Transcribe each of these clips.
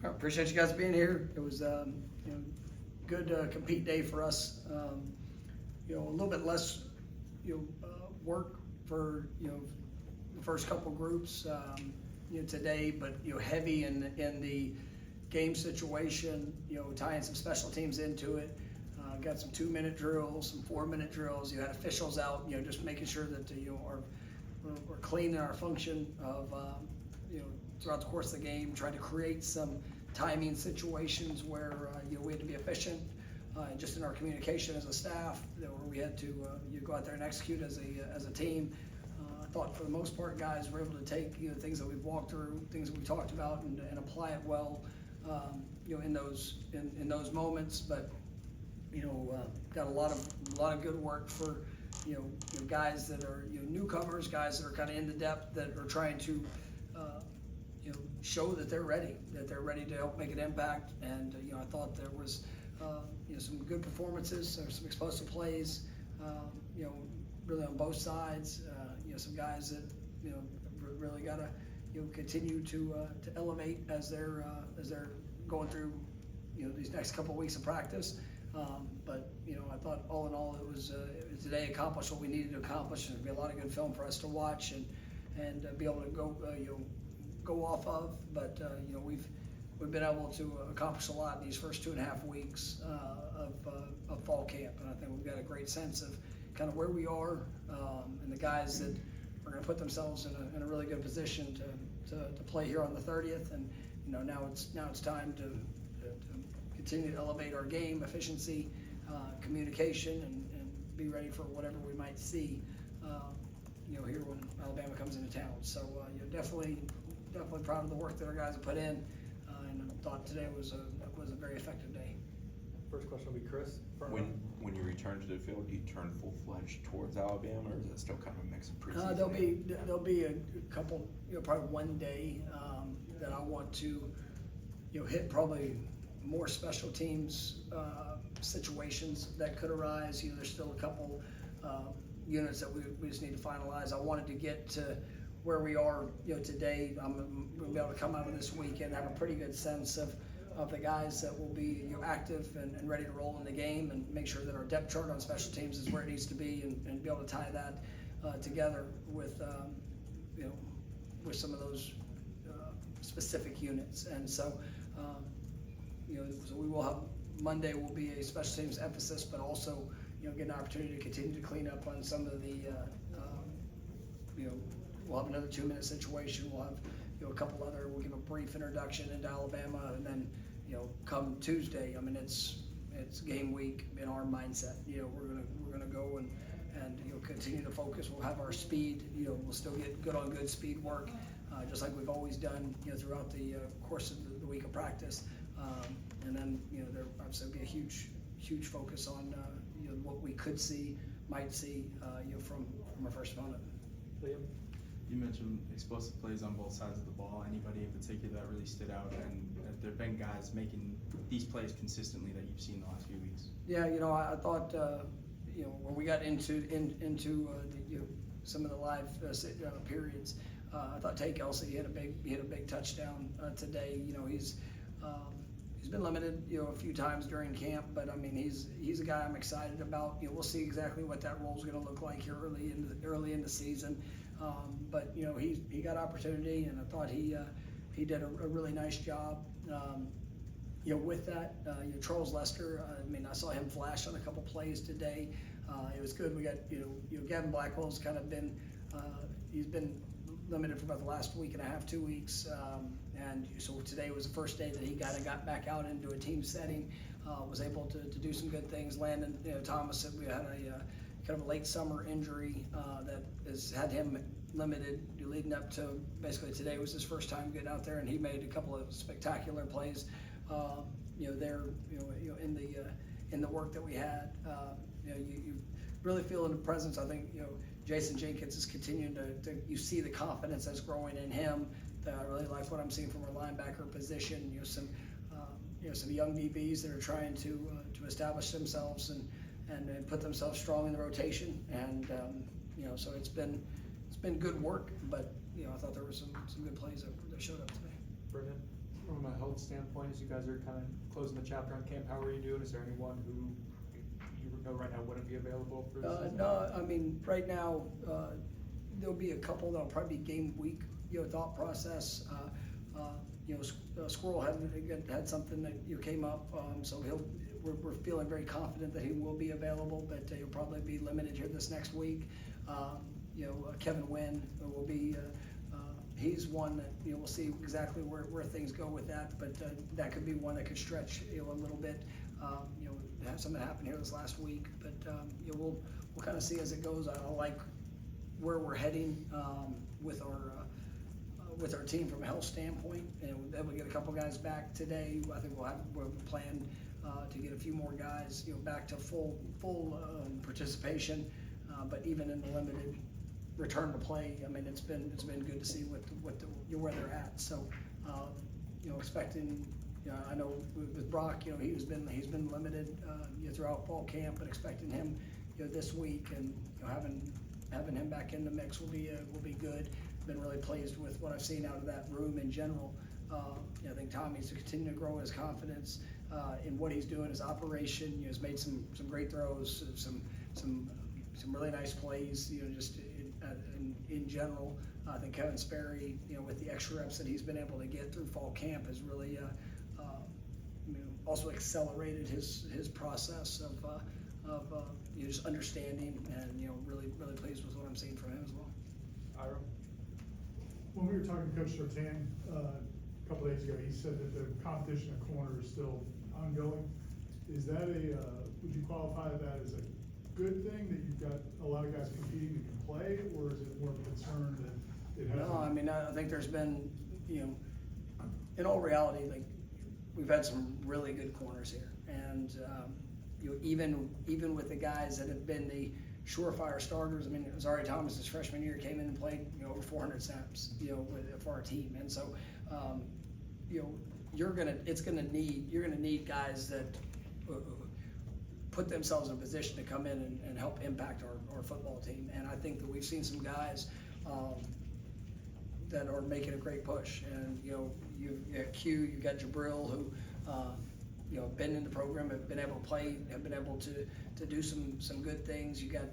I appreciate you guys being here. It was good compete day for us. A little bit less work for the first couple groups today, but heavy in the game situation. Tying some special teams into it. Got some 2-minute drills, some 4-minute drills. You had officials out. Just making sure that we're clean in our function of throughout the course of the game, trying to create some timing situations where we had to be efficient, just in our communication as a staff, where we had to go out there and execute as a team. I thought for the most part, guys were able to take things that we've walked through, things that we talked about, and apply it well, in those moments. But got a lot of good work for guys that are newcomers, guys that are kind of in the depth, that are trying to show that they're ready to help make an impact. And I thought there was some good performances, some explosive plays, really on both sides. Some guys that really got to continue to elevate as they're going through these next couple of weeks of practice. But I thought all in all, it was today accomplished what we needed to accomplish, and it'd be a lot of good film for us to watch and be able to go off of. But we've been able to accomplish a lot in these first 2.5 weeks of fall camp, and I think we've got a great sense of kind of where we are, and the guys that are going to put themselves in a really good position to play here on the 30th. And now it's time to continue to elevate our game efficiency, communication, and be ready for whatever we might see here when Alabama comes into town. So definitely proud of the work that our guys have put in, and I thought today was a very effective day. First question will be Chris. When you return to the field, do you turn full-fledged towards Alabama, or is it still kind of a mix of preseason? There'll be a couple, probably one day that I want to hit probably more special teams situations that could arise. There's still a couple units that we just need to finalize. I wanted to get to where we are today. I'm going to be able to come out of this weekend and have a pretty good sense of the guys that will be active and ready to roll in the game, and make sure that our depth chart on special teams is where it needs to be, and be able to tie that together with with some of those specific units. And so so we will have Monday will be a special teams emphasis, but also get an opportunity to continue to clean up on some of the we'll have another 2-minute situation. We'll have a couple other. We'll give a brief introduction into Alabama, and then come Tuesday, I mean it's game week in our mindset. We're gonna go and continue to focus. We'll have our speed. We'll still get good on good speed work, just like we've always done throughout the course of the week of practice. And then there obviously will be a huge focus on what we might see from our first opponent. Liam? You mentioned explosive plays on both sides of the ball. Anybody in particular that really stood out? And there have been guys making these plays consistently that you've seen the last few weeks? Yeah, I thought when we got into some of the live periods, I thought Tay Kelsey hit a big touchdown today. He's been limited a few times during camp, but I mean he's a guy I'm excited about. We'll see exactly what that role is going to look like here early in the season. But he got opportunity, and I thought he did a really nice job. With that, Charles Lester. I saw him flash on a couple plays today. It was good. We got Gavin Blackwell's kind of been he's been limited for about the last week and a half, 2 weeks, and so today was the first day that he got back out into a team setting. Was able to do some good things. Landon Thomas, we had a kind of a late summer injury that has had him limited leading up to basically today was his first time getting out there, and he made a couple of spectacular plays there in the work that we had. You really feel in the presence. I think Jason Jenkins is continuing to you see the confidence that's growing in him. I really like what I'm seeing from our linebacker position. Some young DBs that are trying to establish themselves and put themselves strong in the rotation. And so it's been good work. But I thought there were some good plays that showed up today. Brendan? From a health health standpoint, as you guys are kind of closing the chapter on camp, how are you doing? Is there anyone who you know right now wouldn't be available for the season? No, I mean, right now, there'll be a couple that'll probably be game week, thought process. Squirrel had something that came up, so we're feeling very confident that he will be available, but he'll probably be limited here this next week. Kevin Wynn will be, he's one that, we'll see exactly where things go with that, but that could be one that could stretch, a little bit. Have something happen here this last week, but we'll kind of see as it goes. I like where we're heading with our team from a health standpoint, and then we get a couple guys back today. I think we'll plan to get a few more guys, back to full participation. But even in the limited return to play, I mean, it's been good to see where they're at. So, expecting. I know with Brock, he's been limited throughout fall camp, but expecting him, this week, and having him back in the mix will be good. Been really pleased with what I've seen out of that room in general. I think Tommy's continuing to grow his confidence in what he's doing, his operation. He's made some great throws, some really nice plays. Just in general. I think Kevin Sperry, with the extra reps that he's been able to get through fall camp, has really also accelerated his process of just understanding, and really pleased with what I'm seeing from him as well. Ira? When we were talking to Coach Sertan a couple days ago, he said that the competition at corner is still ongoing. Is that would you qualify that as a good thing, that you've got a lot of guys competing who can play, or is it more of a concern that it hasn't? No, I mean, I think there's been, in all reality, like, we've had some really good corners here, and even with the guys that have been the surefire starters. I mean, Zari Thomas, his freshman year, came in and played over 400 snaps, for our team, and so you're gonna need guys that put themselves in a position to come in and help impact our football team. And I think that we've seen some guys that are making a great push. And you've got Q, you've got Jabril, who have been in the program, have been able to play, have been able to do some good things. You got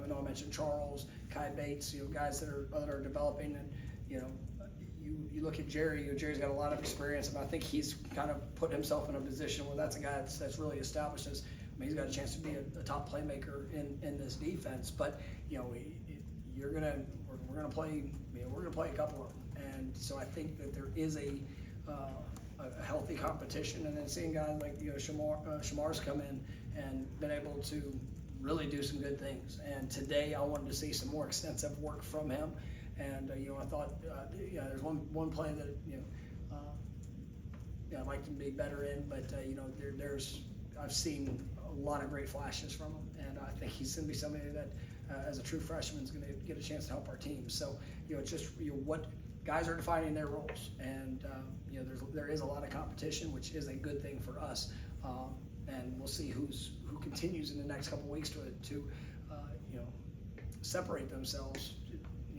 I know I mentioned Charles, Kai Bates, guys that are developing, and you look at Jerry. Jerry's got a lot of experience, and I think he's kind of put himself in a position where that's a guy that's really established as. I mean, he's got a chance to be a top playmaker in this defense, but we're gonna play a couple of them, and so I think that there is a healthy competition, and then seeing guys like Shamar's come in and been able to really do some good things. And today I wanted to see some more extensive work from him, and I thought there's one play that I'd like to be better in, but I've seen a lot of great flashes from him, and I think he's going to be somebody that, as a true freshman, is going to get a chance to help our team. So, it's just what guys are defining their roles, and there is a lot of competition, which is a good thing for us. And we'll see who continues in the next couple of weeks to separate themselves,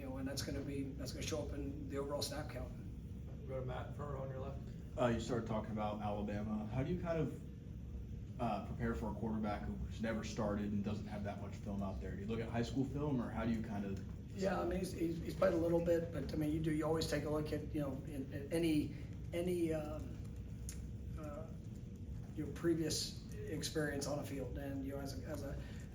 and that's going to show up in the overall snap count. Go to Matt in front row on your left. You started talking about Alabama. How do you kind of prepare for a quarterback who's never started and doesn't have that much film out there? Do you look at high school film, or how do you kind of? Yeah, I mean, he's played a little bit, but I mean, you always take a look at in any previous experience on a field, and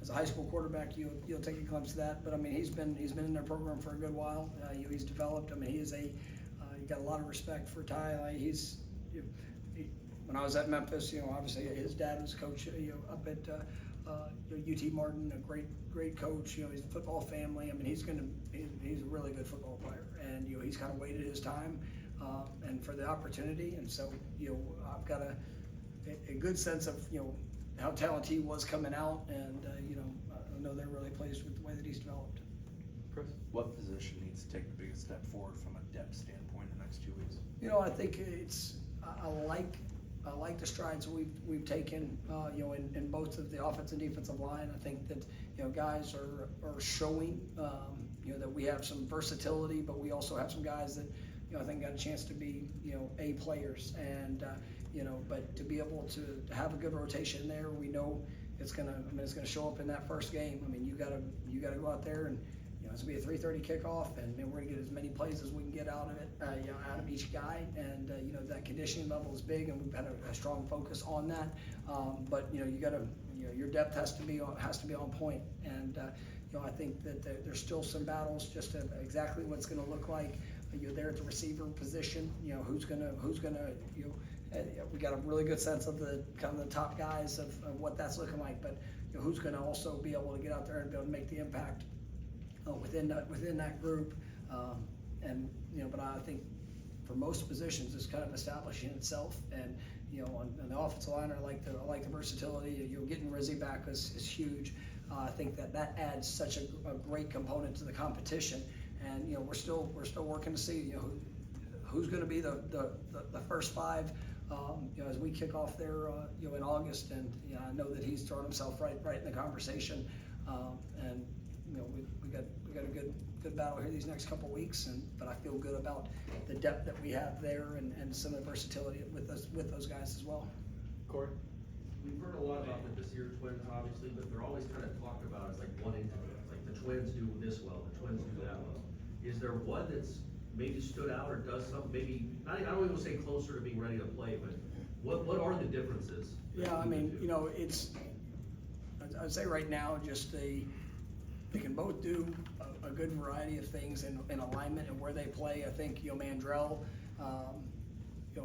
as a high school quarterback, you'll take a glimpse of that. But I mean, he's been in their program for a good while. He's developed. I mean, you got a lot of respect for Ty. When I was at Memphis, obviously his dad was a coach, up at UT Martin, a great coach. He's a football family. I mean, he's a really good football player, and he's kind of waited his time and for the opportunity. And so I've got a good sense of how talented he was coming out, and I know they're really pleased with the way that he's developed. Chris? What position needs to take the biggest step forward from a depth standpoint in the next 2 weeks? I think I like the strides we've taken, in both of the offensive and defensive line. I think that guys are showing, that we have some versatility, but we also have some guys that I think got a chance to be, A players, and, but to be able to have a good rotation there, we know it's gonna show up in that first game. I mean, you gotta go out there and, it's gonna be a 3:30 kickoff, and we're gonna get as many plays as we can get out of it, out of each guy, and, that conditioning level is big, and we've had a strong focus on that, but, you gotta, your depth has to be on point, and, I think that there's still some battles just of exactly what's gonna look like. You're there at the receiver position, who's gonna, we got a really good sense of the kind of the top guys of what that's looking like, but who's gonna also be able to get out there and be able to make the impact within that group, and but I think for most positions it's kind of establishing itself, and on the offensive line I like the versatility. Getting Rizzy back is huge. I think that adds such a great component to the competition, and we're still working to see who's going to be the first five as we kick off there in August, and I know that he's thrown himself right in the conversation, and we got a good battle here these next couple weeks, but I feel good about the depth that we have there, and some of the versatility with those guys as well. Corey? We've heard a lot about the this year Twins, obviously, but they're always kind of talked about as like one entity. It's like the Twins do this well, the Twins do that well. Is there one that's maybe stood out or does something, maybe, I don't even want to say closer to being ready to play, but what are the differences? Yeah, I mean, I'd say right now, just they can both do a good variety of things in alignment and where they play. I think, Mandrell,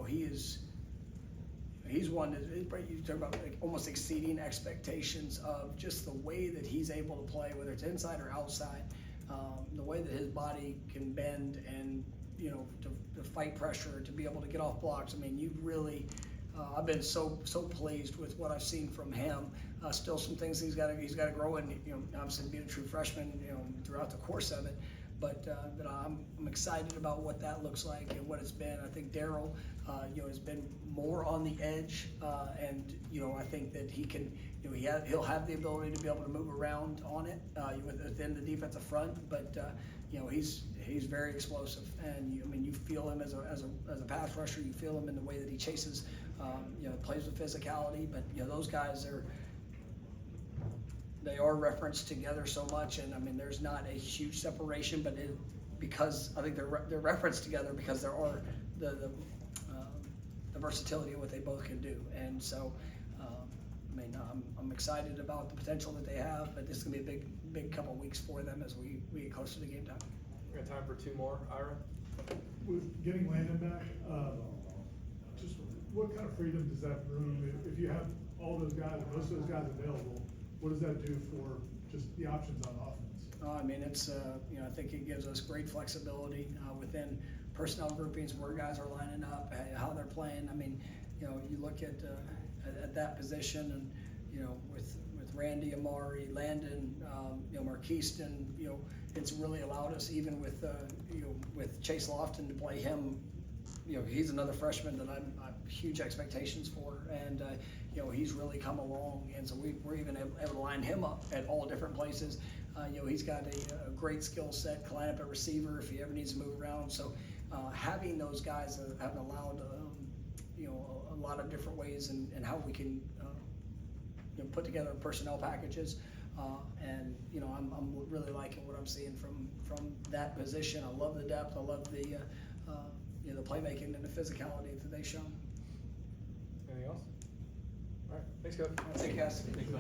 he's one that, you talk about like almost exceeding expectations of just the way that he's able to play, whether it's inside or outside, the way that his body can bend and, to fight pressure, to be able to get off blocks. I mean, you really, I've been so pleased with what I've seen from him. Still some things he's got to grow in, obviously being a true freshman, throughout the course of it. But I'm excited about what that looks like and what it's been. I think Darryl, has been more on the edge, and I think that he can, he'll have the ability to be able to move around on it within the defensive front. But he's very explosive, and you feel him as a pass rusher. You feel him in the way that he chases, plays with physicality. But those guys they are referenced together so much, and there's not a huge separation, but because I think they're referenced together because there are the versatility of what they both can do, and so I'm excited about the potential that they have, but this is gonna be a big couple of weeks for them as we get closer to game time. We got time for two more. Ira? With getting Landon back, just what kind of freedom does that room, if you have all those guys, most of those guys available, what does that do for just the options on offense? It's I think it gives us great flexibility within personnel groupings, where guys are lining up, how they're playing. You look at that position, and with Randy, Amari, Landon, Marquiston, it's really allowed us, even with Chase Lofton, to play him. He's another freshman that I'm huge expectations for, and he's really come along, and so we're even able to line him up at all different places. He's got a great skill set, can line up at receiver if he ever needs to move around. So having those guys have allowed a lot of different ways and how we can put together personnel packages, and I'm really liking what I'm seeing from that position. I love the depth. I love the playmaking and the physicality that they've shown. Anything else? All right, thanks, Coach. Thank you, guys.